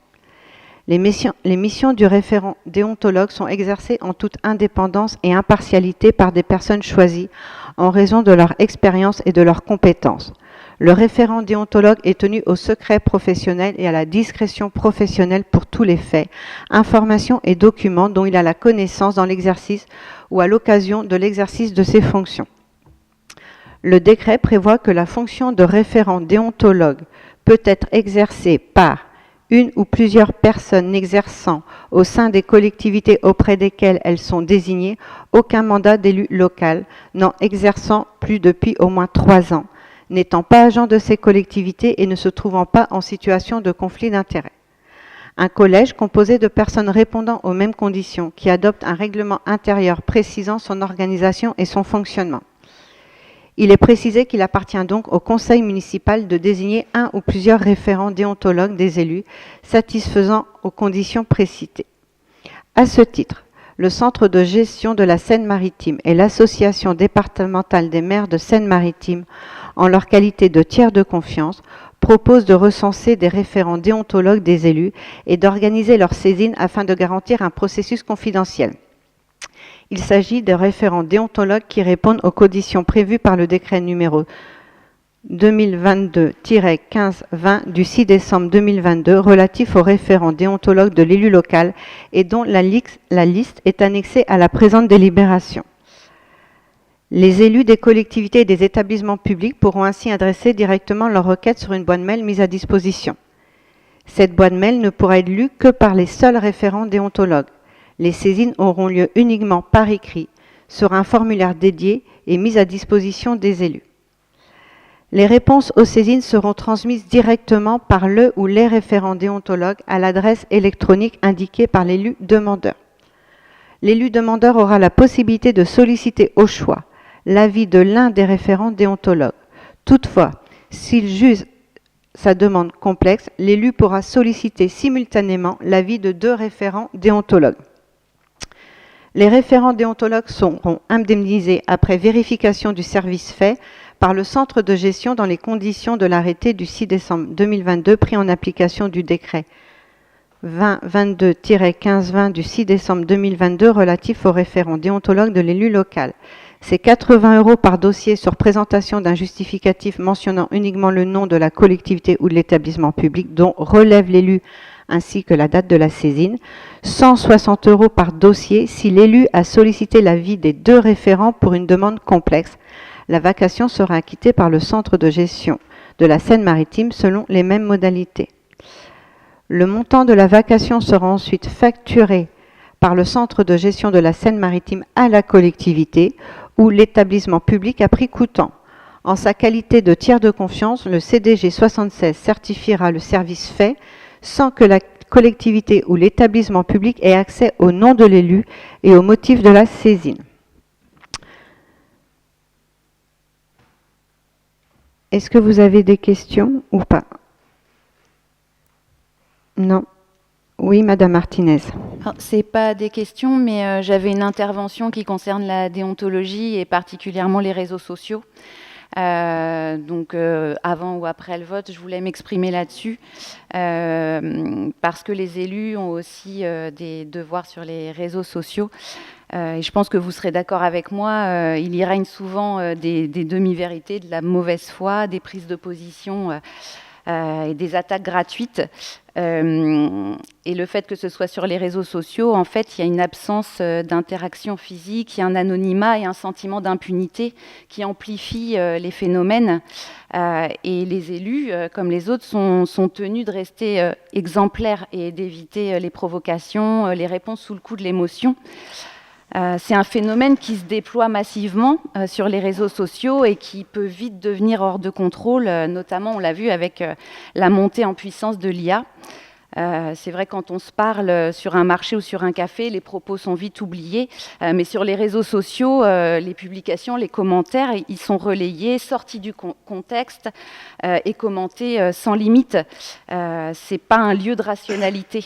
Speaker 1: Les missions du référent déontologue sont exercées en toute indépendance et impartialité par des personnes choisies en raison de leur expérience et de leurs compétences. Le référent déontologue est tenu au secret professionnel et à la discrétion professionnelle pour tous les faits, informations et documents dont il a la connaissance dans l'exercice ou à l'occasion de l'exercice de ses fonctions. Le décret prévoit que la fonction de référent déontologue peut être exercée par une ou plusieurs personnes n'exerçant au sein des collectivités auprès desquelles elles sont désignées aucun mandat d'élu local, n'en exerçant plus depuis au moins 3 ans, n'étant pas agent de ces collectivités et ne se trouvant pas en situation de conflit d'intérêts. Un collège composé de personnes répondant aux mêmes conditions qui adopte un règlement intérieur précisant son organisation et son fonctionnement. Il est précisé qu'il appartient donc au conseil municipal de désigner un ou plusieurs référents déontologues des élus satisfaisant aux conditions précitées. À ce titre, le Centre de gestion de la Seine-Maritime et l'Association départementale des maires de Seine-Maritime, en leur qualité de tiers de confiance, proposent de recenser des référents déontologues des élus et d'organiser leur saisine afin de garantir un processus confidentiel. Il s'agit de référents déontologues qui répondent aux conditions prévues par le décret numéro 2022-1520 du 6 décembre 2022 relatif aux référents déontologues de l'élu local et dont la liste est annexée à la présente délibération. Les élus des collectivités et des établissements publics pourront ainsi adresser directement leur requête sur une boîte mail mise à disposition. Cette boîte mail ne pourra être lue que par les seuls référents déontologues. Les saisines auront lieu uniquement par écrit sur un formulaire dédié et mis à disposition des élus. Les réponses aux saisines seront transmises directement par le ou les référents déontologues à l'adresse électronique indiquée par l'élu demandeur. L'élu demandeur aura la possibilité de solliciter au choix l'avis de l'un des référents déontologues. Toutefois, s'il juge sa demande complexe, l'élu pourra solliciter simultanément l'avis de 2 référents déontologues. Les référents déontologues seront indemnisés après vérification du service fait par le centre de gestion dans les conditions de l'arrêté du 6 décembre 2022 pris en application du décret 2022-1520 du 6 décembre 2022 relatif aux référents déontologues de l'élu local. C'est 80 € par dossier sur présentation d'un justificatif mentionnant uniquement le nom de la collectivité ou de l'établissement public dont relève l'élu ainsi que la date de la saisine, 160 € par dossier si l'élu a sollicité l'avis des 2 référents pour une demande complexe. La vacation sera acquittée par le centre de gestion de la Seine-Maritime selon les mêmes modalités. Le montant de la vacation sera ensuite facturé par le centre de gestion de la Seine-Maritime à la collectivité ou l'établissement public à prix coûtant. En sa qualité de tiers de confiance, le CDG 76 certifiera le service fait sans que la collectivité ou l'établissement public ait accès au nom de l'élu et au motif de la saisine. Est-ce que vous avez des questions ou pas? Non. Oui, Madame Martinez.
Speaker 4: Ce n'est pas des questions, mais j'avais une intervention qui concerne la déontologie et particulièrement les réseaux sociaux. Donc avant ou après le vote, je voulais m'exprimer là-dessus parce que les élus ont aussi des devoirs sur les réseaux sociaux. Et je pense que vous serez d'accord avec moi, il y règne souvent des demi-vérités, de la mauvaise foi, des prises de position et des attaques gratuites. Et le fait que ce soit sur les réseaux sociaux, en fait, il y a une absence d'interaction physique, il y a un anonymat et un sentiment d'impunité qui amplifie les phénomènes. Et les élus, comme les autres, sont tenus de rester exemplaires et d'éviter les provocations, les réponses sous le coup de l'émotion. C'est un phénomène qui se déploie massivement sur les réseaux sociaux et qui peut vite devenir hors de contrôle, notamment on l'a vu avec la montée en puissance de l'IA. C'est vrai, quand on se parle sur un marché ou sur un café, les propos sont vite oubliés, mais sur les réseaux sociaux, les publications, les commentaires, ils sont relayés, sortis du contexte et commentés sans limite. C'est pas un lieu de rationalité.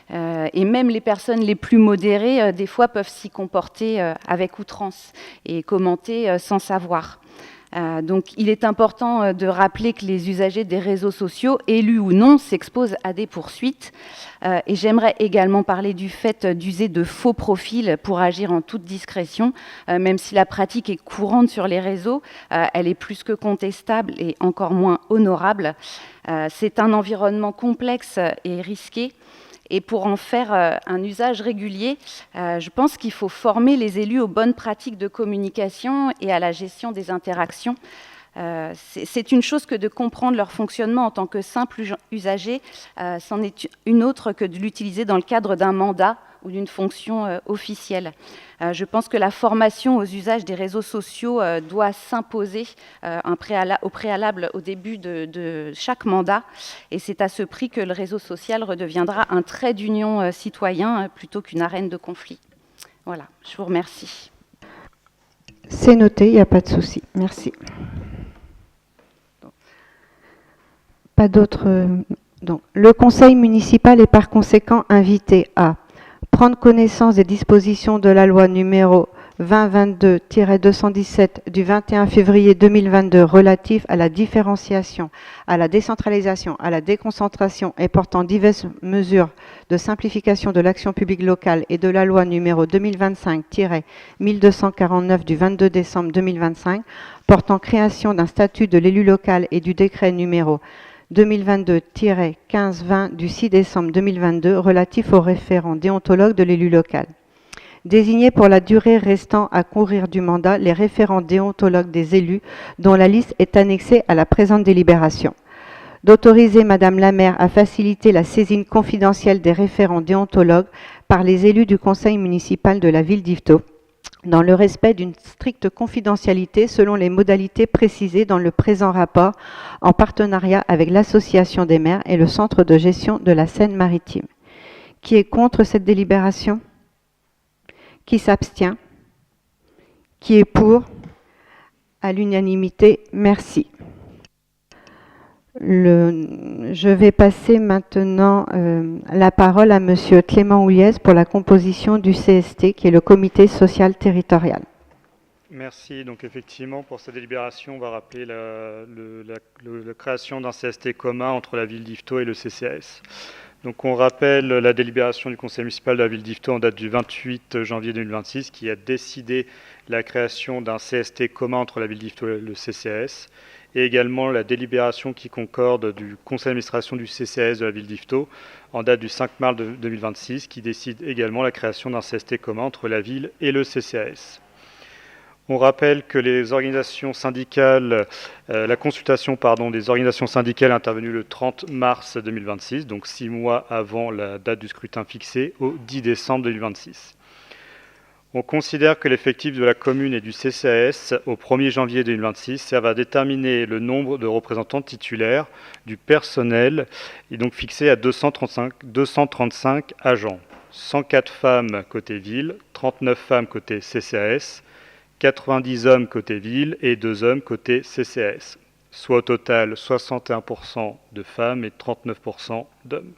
Speaker 4: Et même les personnes les plus modérées, des fois, peuvent s'y comporter avec outrance et commenter sans savoir. Donc il est important de rappeler que les usagers des réseaux sociaux, élus ou non, s'exposent à des poursuites. Et j'aimerais également parler du fait d'user de faux profils pour agir en toute discrétion, même si la pratique est courante sur les réseaux, elle est plus que contestable et encore moins honorable. C'est un environnement complexe et risqué. Et pour en faire un usage régulier, je pense qu'il faut former les élus aux bonnes pratiques de communication et à la gestion des interactions. C'est une chose que de comprendre leur fonctionnement en tant que simple usager, c'en est une autre que de l'utiliser dans le cadre d'un mandat ou d'une fonction officielle. Je pense que la formation aux usages des réseaux sociaux doit s'imposer au préalable au début de chaque mandat. Et c'est à ce prix que le réseau social redeviendra un trait d'union citoyen plutôt qu'une arène de conflit. Voilà, je vous remercie.
Speaker 1: C'est noté, il n'y a pas de souci. Merci. Pas d'autres. Donc, le conseil municipal est par conséquent invité à prendre connaissance des dispositions de la loi numéro 2022-217 du 21 février 2022 relative à la différenciation, à la décentralisation, à la déconcentration et portant diverses mesures de simplification de l'action publique locale et de la loi numéro 2025-1249 du 22 décembre 2025 portant création d'un statut de l'élu local et du décret numéro 2022-1520 du 6 décembre 2022 relatif au référent déontologue de l'élu local. Désigner pour la durée restant à courir du mandat les référents déontologues des élus dont la liste est annexée à la présente délibération. D'autoriser Madame la maire à faciliter la saisine confidentielle des référents déontologues par les élus du conseil municipal de la ville d'Yvetot, dans le respect d'une stricte confidentialité selon les modalités précisées dans le présent rapport en partenariat avec l'Association des maires et le Centre de gestion de la Seine-Maritime. Qui est contre cette délibération? Qui s'abstient? Qui est pour? À l'unanimité, merci. Je vais passer maintenant la parole à Monsieur Clément Houliez pour la composition du CST, qui est le comité social territorial.
Speaker 10: Merci. Donc effectivement, pour cette délibération, on va rappeler la création d'un CST commun entre la ville d'Yvetot et le CCAS. Donc on rappelle la délibération du conseil municipal de la ville d'Yvetot en date du 28 janvier 2026 qui a décidé la création d'un CST commun entre la ville d'Yvetot et le CCAS, et également la délibération qui concorde du conseil d'administration du CCAS de la ville d'Yvetot en date du 5 mars 2026 qui décide également la création d'un CST commun entre la ville et le CCAS. On rappelle que les organisations syndicales, la consultation des organisations syndicales est intervenue le 30 mars 2026, donc 6 mois avant la date du scrutin fixée au 10 décembre 2026. On considère que l'effectif de la commune et du CCAS au 1er janvier 2026 servent à déterminer le nombre de représentants titulaires du personnel, et donc fixé à 235 agents. 104 femmes côté ville, 39 femmes côté CCAS, 90 hommes côté ville et 2 hommes côté CCAS, soit au total 61% de femmes et 39% d'hommes.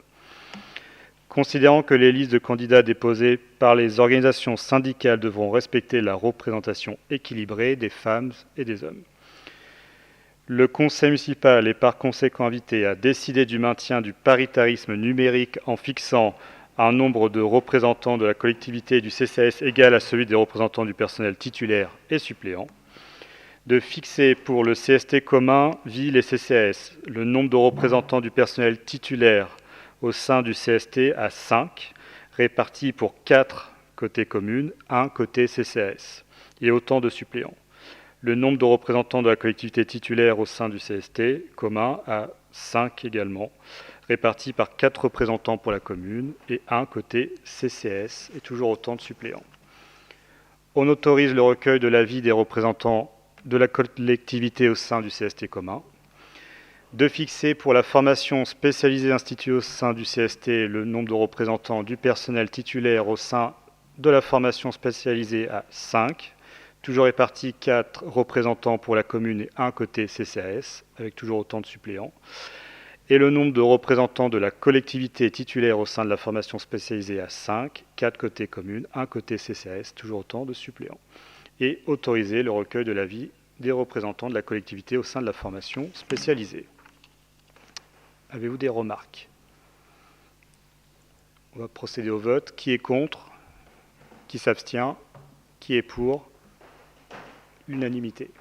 Speaker 10: Considérant que les listes de candidats déposées par les organisations syndicales devront respecter la représentation équilibrée des femmes et des hommes. Le conseil municipal est par conséquent invité à décider du maintien du paritarisme numérique en fixant un nombre de représentants de la collectivité et du CCAS égal à celui des représentants du personnel titulaire et suppléant, de fixer pour le CST commun, ville et CCAS, le nombre de représentants du personnel titulaire au sein du CST à 5, répartis pour 4 côté commune, 1 côté CCAS, et autant de suppléants. Le nombre de représentants de la collectivité titulaire au sein du CST commun à 5 également, répartis par 4 représentants pour la commune et 1 côté CCAS, et toujours autant de suppléants. On autorise le recueil de l'avis des représentants de la collectivité au sein du CST commun, de fixer pour la formation spécialisée instituée au sein du CST le nombre de représentants du personnel titulaire au sein de la formation spécialisée à 5, toujours répartis 4 représentants pour la commune et 1 côté CCAS, avec toujours autant de suppléants, et le nombre de représentants de la collectivité titulaire au sein de la formation spécialisée à 5, 4 côté commune, 1 côté CCAS, toujours autant de suppléants, et autoriser le recueil de l'avis des représentants de la collectivité au sein de la formation spécialisée. Avez-vous des remarques? On va procéder au vote. Qui est contre? Qui s'abstient? Qui est pour? Unanimité.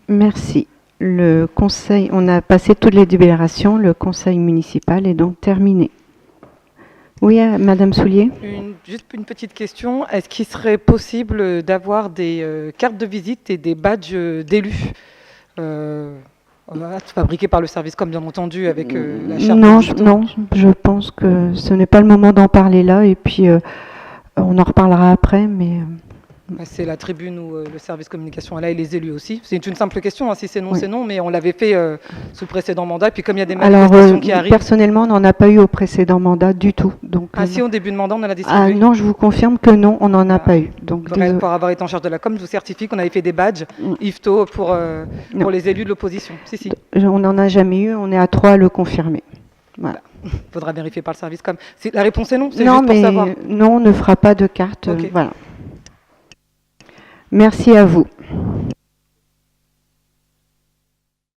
Speaker 1: Merci. Le conseil, on a passé toutes les délibérations. Le conseil municipal est donc terminé. Oui, Madame Soulier.
Speaker 9: Juste une petite question. Est-ce qu'il serait possible d'avoir des cartes de visite et des badges d'élus fabriqués par le service, comme bien entendu, avec la charte?
Speaker 1: Non, je pense que ce n'est pas le moment d'en parler là, et puis on en reparlera après, mais...
Speaker 9: C'est la tribune où le service communication est là et les élus aussi. C'est une simple question, hein. Si c'est non, c'est non, mais on l'avait fait sous le précédent mandat, et puis comme il y a des manifestations qui arrivent...
Speaker 1: Personnellement, on n'en a pas eu au précédent mandat du tout. Donc,
Speaker 9: si, au début de mandat, on en a distribué?
Speaker 1: Non, je vous confirme que non, on n'en a pas eu. Donc,
Speaker 9: pour avoir été en charge de la com, je vous certifie qu'on avait fait des badges IFTO pour les élus de l'opposition. Si.
Speaker 1: On n'en a jamais eu, on est à 3 à le confirmer. Voilà.
Speaker 9: Il faudra vérifier par le service com. La réponse est non, c'est juste pour savoir.
Speaker 1: Non, on ne fera pas de carte.
Speaker 9: Okay.
Speaker 1: Voilà. Merci à vous.